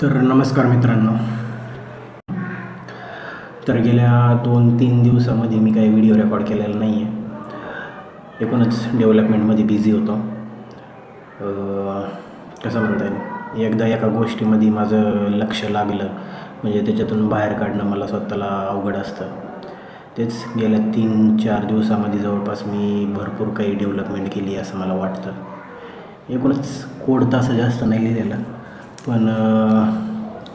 तर नमस्कार मित्रांनो. तर गेल्या 2-3 दिवसामध्ये मी काही व्हिडिओ रेकॉर्ड केलेला नाही आहे. एकूणच डेव्हलपमेंटमध्ये बिझी होतो. कसं म्हणता येईल, एकदा एका गोष्टीमध्ये माझं लक्ष लागलं म्हणजे त्याच्यातून बाहेर काढणं मला स्वतःला अवघड असतं. तेच गेल्या 3-4 दिवसामध्ये जवळपास मी भरपूर काही डेव्हलपमेंट केली असं मला वाटतं. एकूणच कोड तसं जास्त नाही लिहिलेला, पण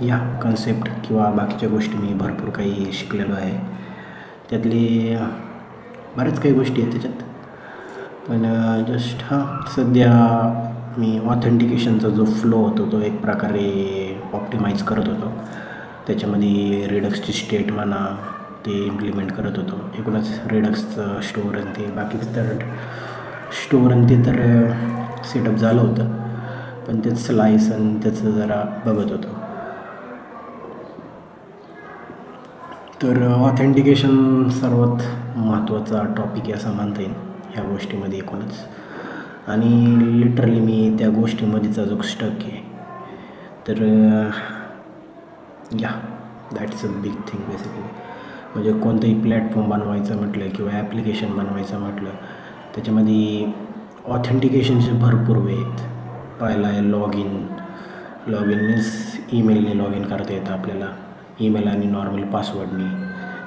या कन्सेप्ट किंवा बाकीच्या गोष्टी मी भरपूर काही शिकलेलो आहे. त्यातली बऱ्याच काही गोष्टी आहेत त्याच्यात. पण जस्ट सध्या मी ऑथेंटिकेशनचा जो फ्लो होतो तो एक प्रकारे ऑप्टिमाइज करत होतो. त्याच्यामध्ये रिडक्सची स्टेट म्हणा ते इम्प्लिमेंट करत होतो. एकूणच रिडक्सचं स्टोअर आणि ते बाकीचं तर स्टोअर आणि ते तर सेटअप झालं होतं, पण तेच स्लाईस आणि त्याचं जरा बघत होतो. तर ऑथेंटिकेशन सर्वात महत्त्वाचा टॉपिक आहे असं म्हणता येईल ह्या गोष्टीमध्ये एकूणच. आणि लिटरली मी त्या गोष्टीमध्येच अजून स्टक आहे. तर that's a big thing basically. म्हणजे कोणतंही प्लॅटफॉर्म बनवायचं म्हटलं किंवा ॲप्लिकेशन बनवायचं म्हटलं त्याच्यामध्ये ऑथेंटिकेशनचे भरपूर वे आहेत. पहिला आहे लॉग इन मीन्स ईमेलने लॉग इन करता येतं आपल्याला, ईमेल आणि नॉर्मल पासवर्डनी.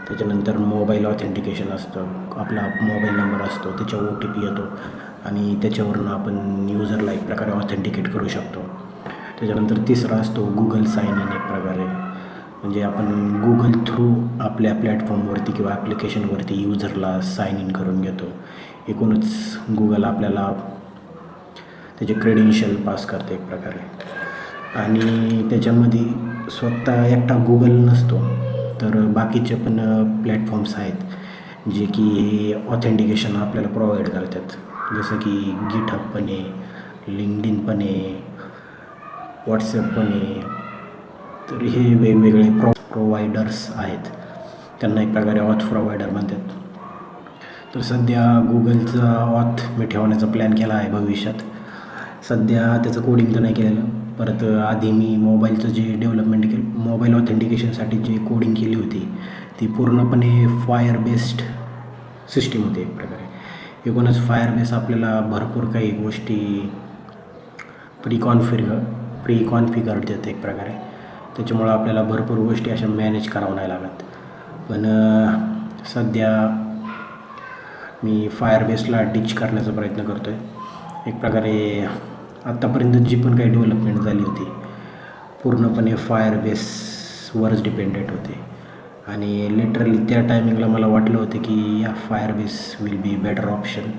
त्याच्यानंतर मोबाईल ऑथेंटिकेशन असतं. आपला मोबाईल नंबर असतो, त्याच्यावर OTP येतो आणि त्याच्यावरून आपण युजरला एक प्रकारे ऑथेंटिकेट करू शकतो. त्याच्यानंतर तिसरा असतो गुगल साइन इन एक प्रकारे. म्हणजे आपण गुगल थ्रू आपल्या प्लॅटफॉर्मवरती किंवा ॲप्लिकेशनवरती युजरला साइन इन करून घेतो. एकूणच गुगल आपल्याला त्याचे क्रेडेन्शियल पास करते एक प्रकारे. आणि त्याच्यामध्ये स्वतः एकटा गुगल नसतो, तर बाकीचे पण प्लॅटफॉर्म्स आहेत जे की हे ऑथेंटिकेशन आपल्याला प्रोव्हाइड करतात. जसं की गिटहब पण आहे, लिंक्डइन पण आहे, व्हॉट्सॲप पण आहे. तर हे वेगवेगळे प्रोव्हायडर्स आहेत, त्यांना एक प्रकारे ऑथ प्रोव्हायडर म्हणतात. तर सध्या गुगलचा ऑथ मी ठेवण्याचा प्लॅन केला आहे भविष्यात. सध्या त्याचं कोडिंग तर नाही केलेलं. परत आधी मी मोबाईलचं जे डेव्हलपमेंट मोबाईल ऑथेंटिकेशनसाठी जे कोडिंग केली होती ती पूर्णपणे फायर बेस्ड सिस्टीम होती एक प्रकारे. एकूणच फायर बेस आपल्याला भरपूर काही गोष्टी प्री कॉन्फिगर्ड देते एक प्रकारे. त्याच्यामुळं आपल्याला भरपूर गोष्टी अशा मॅनेज करावं नाही लागत. पण सध्या मी फायर बेसला डिच करण्याचा प्रयत्न करतो आहे. एक प्रकारे आत्तापर्यंत जी पण काही डेव्हलपमेंट झाली होती पूर्णपणे फायर बेसवरच डिपेंडेंट होते. आणि लिटरली त्या टायमिंगला मला वाटलं होतं की या fire base will be better option.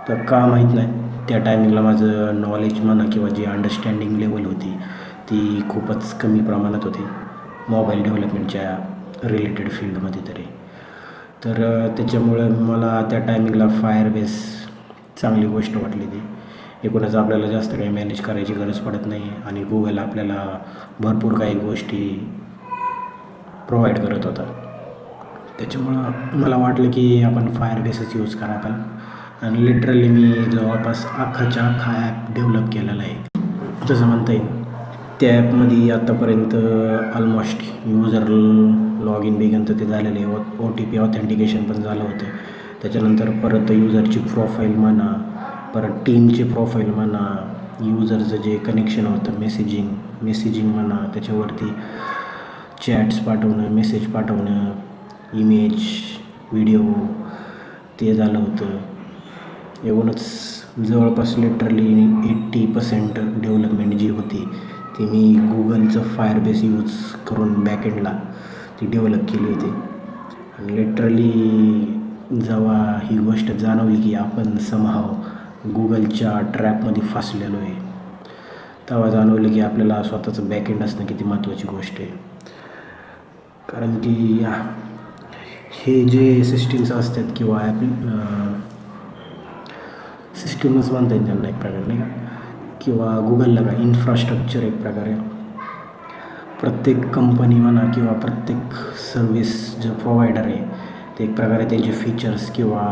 तर का माहीत नाही, त्या टायमिंगला माझं नॉलेज म्हणा किंवा जी अंडरस्टँडिंग लेवल होती ती खूपच कमी प्रमाणात होती मोबाईल डेव्हलपमेंटच्या रिलेटेड फील्डमध्ये तरी. तर त्याच्यामुळं मला त्या टायमिंगला फायर बेस चांगली गोष्ट वाटली ती. एकूणच आपल्याला जास्त काही मॅनेज करायची गरज पडत नाही आणि गुगल आपल्याला भरपूर काही गोष्टी प्रोव्हाइड करत होता. त्याच्यामुळं मला वाटलं की आपण फायर बेसच यूज करावा. आणि लिटरली मी जवळपास अख्खाच्या अख्खा ॲप डेव्हलप केलेला आहे तसं म्हणता येईल. त्या ॲपमध्ये आत्तापर्यंत almost user log in begin तर ते झालेलं आहे. OTP ऑथेंटिकेशन पण झालं होतं. त्याच्यानंतर परत युजरची प्रोफाईल म्हणा, परत टीमची प्रोफाईल म्हणा, युजरचं जे कनेक्शन होतं मेसेजिंग म्हणा, त्याच्यावरती चॅट्स पाठवणं, मेसेज पाठवणं, इमेज व्हिडिओ ते झालं होतं. एकूणच जवळपास लिटरली 80% डेव्हलपमेंट जी होती ती मी गुगलचं फायर बेस यूज करून बॅकएंडला ती डेव्हलप केली होती. आणि लिटरली जेव्हा ही गोष्ट जाणवली की आपण समहाव गुगलच्या ट्रॅपमध्ये फसलेलो आहे तेव्हा जाणवलं की आपल्याला स्वतःचं बॅकएंड असणं किती महत्त्वाची गोष्ट आहे. कारण की हे जे सिस्टीम्स असतात किंवा सिस्टीमच म्हणता येईल त्यांना एक प्रकारे नाही का, किंवा गुगलला का इन्फ्रास्ट्रक्चर एक प्रकारे. प्रत्येक कंपनी म्हणा किंवा प्रत्येक सर्विस जो प्रोव्हायडर आहे ते एक प्रकारे त्यांचे फीचर्स किंवा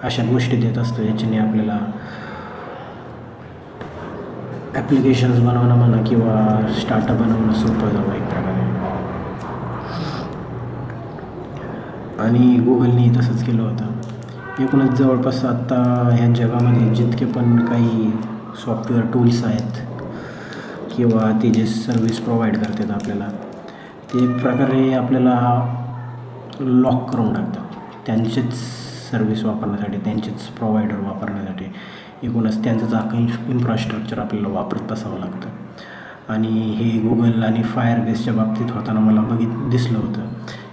अशा गोष्टी देत असतो ज्याच्याने आपल्याला ॲप्लिकेशन्स बनवणं म्हणा किंवा स्टार्टअप बनवणं सोपं जावं एक प्रकारे. आणि गुगलनी तसंच केलं होतं. एकूणच जवळपास आत्ता ह्या जगामध्ये जितके पण काही सॉफ्टवेअर टूल्स आहेत किंवा ते जे सर्विस प्रोव्हाइड करतात आपल्याला, ते एक प्रकारे आपल्याला लॉक करून टाकतात त्यांचेच सर्विस वापरण्यासाठी, त्यांचेच प्रोव्हायडर वापरण्यासाठी. एकूणच त्यांचंच अख्खं इन्फ्रास्ट्रक्चर आपल्याला वापरत असावं लागतं. आणि हे गुगल आणि फायरबेसच्या बाबतीत होताना मला दिसलं होतं.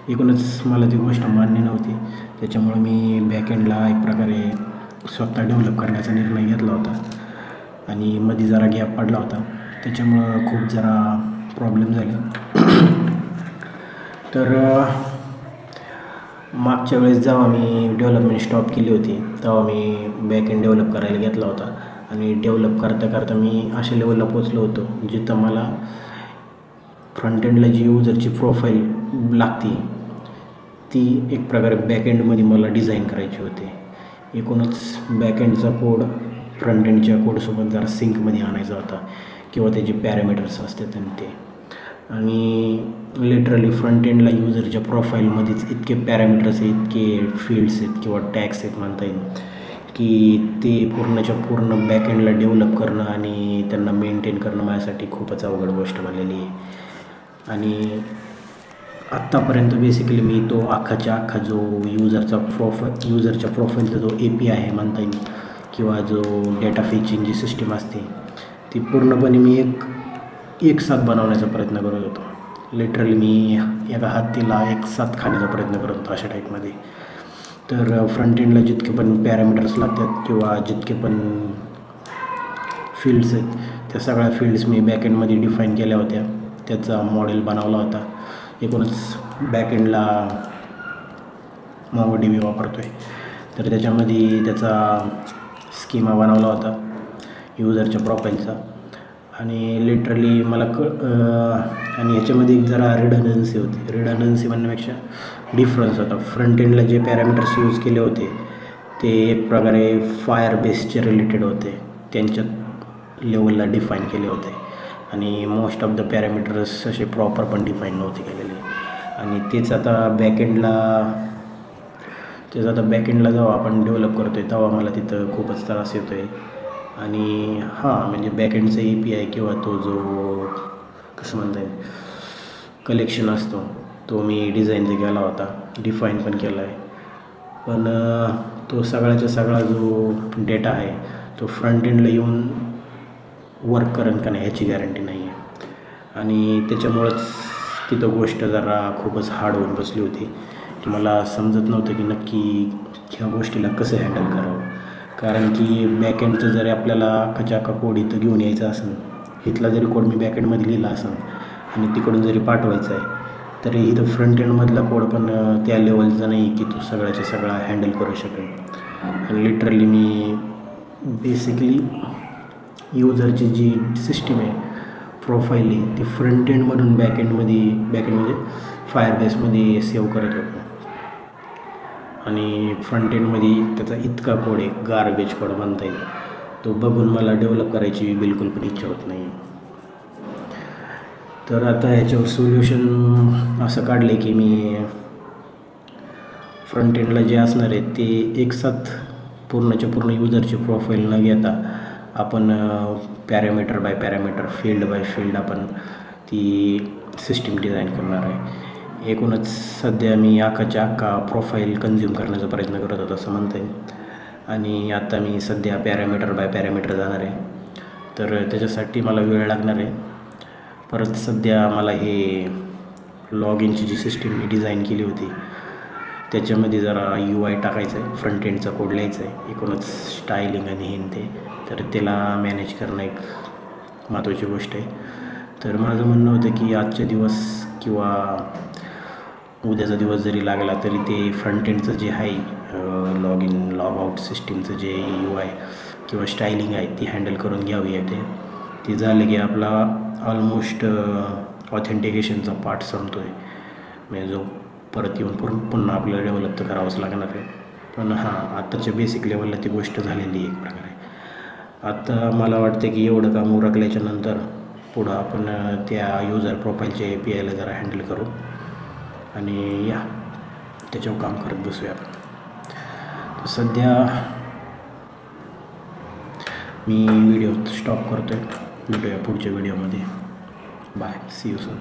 एकूणच मला ती गोष्ट मान्य नव्हती. त्याच्यामुळं मी बॅकएंडला एक प्रकारे स्वतः डेव्हलप करण्याचा निर्णय घेतला होता. आणि मध्ये जरा गॅप पडला होता, त्याच्यामुळं खूप जरा प्रॉब्लेम झाले. तर मागच्या वेळेस जेव्हा मी डेव्हलपमेंट स्टॉप केली होती तेव्हा मी बॅकएंड डेव्हलप करायला घेतला होता. आणि डेव्हलप करता करता मी अशा लेवलला पोचलो होतो जिथं मला फ्रंट एंडला जी युजरची प्रोफाईल लागते ती एक प्रकारे बॅकएंडमध्ये मला डिझाईन करायची होती. एकूणच बॅकएंडचा कोड फ्रंट एंडच्या कोडसोबत जरा सिंकमध्ये आणायचा होता किंवा त्याचे पॅरामीटर्स असतात आणि ते. आणि लिटरली फ्रंट एंडला युजरच्या प्रोफाईलमध्येच इतके पॅरामीटर्स आहेत, इतके फील्ड्स आहेत किंवा टॅग्स आहेत म्हणता येईल, की ते पूर्णच्या पूर्ण बॅकएंडला डेव्हलप करणं आणि त्यांना मेंटेन करणं माझ्यासाठी खूपच अवघड गोष्ट बनलेली आहे. आणि आत्तापर्यंत बेसिकली मी तो अख्खाच्या अख्खा जो युजरच्या प्रोफाईलचा जो API आहे म्हणता येईल किंवा जो डेटा फेचिंग जी सिस्टीम असते ती पूर्णपणे मी एक साथ बनवण्याचा प्रयत्न करत होतो. लिटरली मी एका हत्तीला एक साथ खाण्याचा प्रयत्न करत होतो अशा टाईपमध्ये. तर फ्रंट एंडला जितके पण पॅरामीटर्स लागतात किंवा जितके पण फील्ड्स आहेत त्या सगळ्या फील्ड्स मी बॅकएंडमध्ये डिफाईन केल्या होत्या, त्याचा मॉडेल बनवला होता. एकूणच बॅकएंडला MongoDB वापरतो आहे, तर त्याच्यामध्ये त्याचा स्कीमा बनवला होता युजरच्या प्रोफाईलचा. आणि लिटरली मला आणि ह्याच्यामध्ये एक जरा रिडंडन्सी होती. रिडंडन्सी म्हणण्यापेक्षा डिफरन्स होता. फ्रंट एंडला जे पॅरामीटर्स यूज केले होते ते एक प्रकारे फायरबेसचे रिलेटेड होते, त्यांच्या लेवलला डिफाईन केले होते. आणि मोस्ट ऑफ द पॅरामीटर्स असे प्रॉपर पण डिफाईन नव्हते केलेले. आणि तेच आता बॅकएंडला जेव्हा आपण डेव्हलप करतो आहे तेव्हा मला तिथं खूपच त्रास येतो आहे. आणि म्हणजे बॅकएंडचा API किंवा तो जो कसं म्हणता येईल कलेक्शन असतो तो मी डिझाईन तर केला होता, डिफाईन पण केला आहे, पण तो सगळ्याचा सगळा जो डेटा आहे तो फ्रंट एंडला येऊन वर्क करेन का नाही ह्याची गॅरंटी नाही आहे. आणि त्याच्यामुळंच तिथं गोष्ट जरा खूपच हार्ड होऊन बसली होती की मला समजत नव्हतं की नक्की ह्या गोष्टीला कसं हँडल करावं. कारण की बॅकएंडचं जरी आपल्याला अख्खाच्या अख्खा कोड इथं घेऊन यायचा असेल, इथला जरी कोड मी बॅकएंडमध्ये लिहिला असेल आणि तिकडून जरी पाठवायचा आहे तरी इथं फ्रंट एंडमधला कोड पण त्या लेवलचा नाही की तो सगळ्याच्या सगळा हँडल करू शकेल. आणि लिटरली मी बेसिकली युजरची जी सिस्टीम आहे प्रोफाईल आहे ती फ्रंट एंडमधून बॅकएंड म्हणजे फायरबेसमध्ये सेव्ह करत होतो. आणि फ्रंट एंडमध्ये त्याचा इतका कोड आहे, गार्बेज कोड म्हणता येईल, तो बघून मला डेव्हलप करायची बिलकुल पण इच्छा होत नाही. तर आता ह्याच्यावर सोल्युशन असं काढलं की मी फ्रंट एंडला जे असणार आहे ते एक साथ पूर्णच्या पूर्ण युजरची प्रोफाईल न घेता आपण parameter by parameter, field by field आपण ती सिस्टीम डिझाईन करणार आहे. एकूणच सध्या मी अख्खाच्या अख्खा प्रोफाईल कन्झ्युम करण्याचा प्रयत्न करत होतो असं म्हणता येईल. आणि आता मी सध्या पॅरामीटर बाय पॅरामीटर जाणार आहे, तर त्याच्यासाठी मला वेळ लागणार आहे. परत सध्या मला हे लॉग इनची जी सिस्टीम मी डिझाईन केली होती त्याच्यामध्ये जरा UI टाकायचं आहे, फ्रंट एंडचा कोड लिहायचा आहे, एकूणच स्टायलिंग आणि हे ते, तर त्याला मॅनेज करणं एक महत्त्वाची गोष्ट आहे. तर माझं म्हणणं होतं की आजच्या दिवस किंवा उद्याचा दिवस जरी लागला तरी ते फ्रंट एंडचं जे आहे लॉग इन लॉग आउट सिस्टीमचं जे UI किंवा स्टायलिंग आहे ती हँडल करून घ्यावी येते. ती झालं की आपला ऑलमोस्ट ऑथेंटिकेशनचा पार्ट संपतो आहे, म्हणजे जो परत येऊन पुन्हा आपल्याला डेव्हलप तर करावंच लागणार आहे. पण आत्ताच्या बेसिक लेवलला ती गोष्ट झालेली आहे एक प्रकारे. आता मला वाटते की एवढं काम उरकल्याच्या नंतर पुढं आपण त्या युजर प्रोफाईलच्या APIला जरा हँडल करू आणि या त्याच्यावर काम करत बसूया आपण. तर सध्या मी व्हिडिओ स्टॉप करतो आहे. भेटूया पुढच्या व्हिडिओमध्ये. Bye, see you soon.